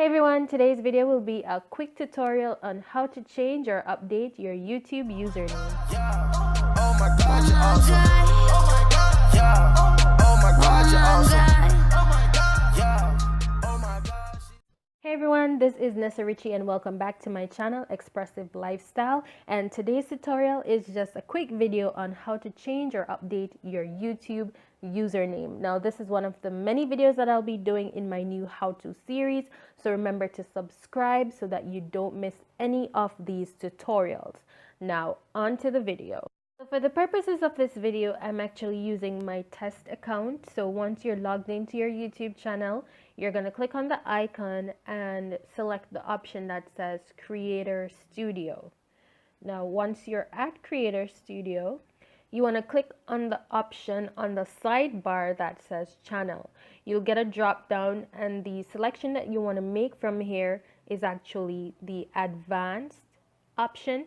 Hey everyone, today's video will be a quick tutorial on how to change or update your YouTube username. Oh my God, you're awesome. Oh my God, yeah. Oh my God, you're awesome. Oh my God, yeah. Oh my God. Hey everyone, this is Nessa Richie and welcome back to my channel, Expressive Lifestyle. And today's tutorial is just a quick video on how to change or update your YouTube username. Now, this is one of the many videos that I'll be doing in my new how-to series. So remember to subscribe so that you don't miss any of these tutorials. Now, on to the video. So for the purposes of this video, I'm actually using my test account. So once you're logged into your YouTube channel, you're going to click on the icon and select the option that says Creator Studio. Now, once you're at Creator Studio, you want to click on the option on the sidebar that says Channel. You'll get a drop down, and the selection that you want to make from here is actually the Advanced option.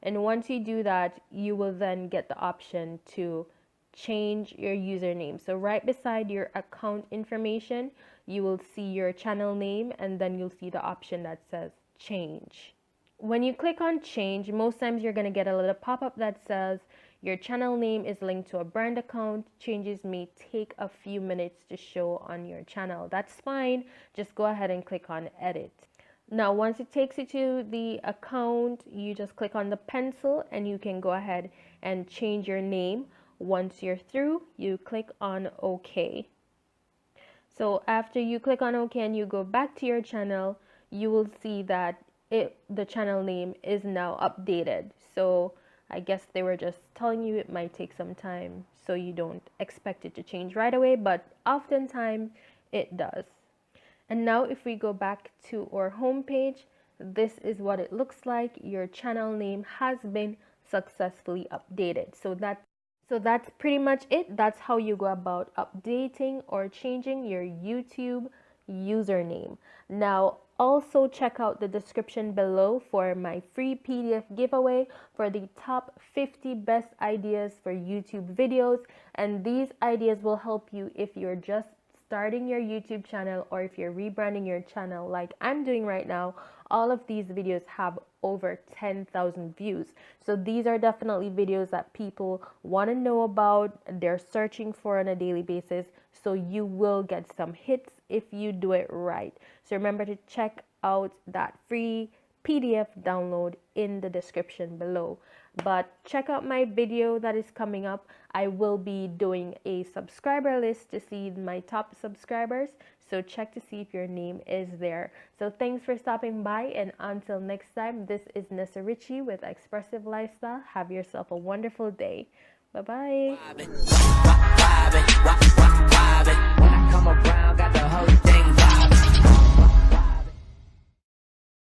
And once you do that, you will then get the option to change your username. So right beside your account information, you will see your channel name, and then you'll see the option that says change. When you click on change, most times you're going to get a little pop-up that says your channel name is linked to a brand account. Changes may take a few minutes to show on your channel. That's fine. Just go ahead and click on edit. Now, once it takes you to the account, you just click on the pencil and you can go ahead and change your name. Once you're through, you click on OK. So after you click on OK and you go back to your channel, you will see that the channel name is now updated. So I guess they were just telling you it might take some time, so you don't expect it to change right away, but oftentimes it does. And now if we go back to our home page, this is what it looks like. Your channel name has been successfully updated. So that's pretty much it. That's how you go about updating or changing your YouTube username. Now, also check out the description below for my free PDF giveaway for the top 50 best ideas for YouTube videos. And these ideas will help you if you're just starting your YouTube channel or if you're rebranding your channel like I'm doing right now. All of these videos have over 10,000 views. So these are definitely videos that people want to know about. They're searching for on a daily basis. So you will get some hits if you do it right. So remember to check out that free PDF download in the description below. But check out my video that is coming up. I will be doing a subscriber list to see my top subscribers. So check to see if your name is there. So thanks for stopping by, and until next time, this is Nessa Richie with Expressive Lifestyle. Have yourself a wonderful day. Bye-bye.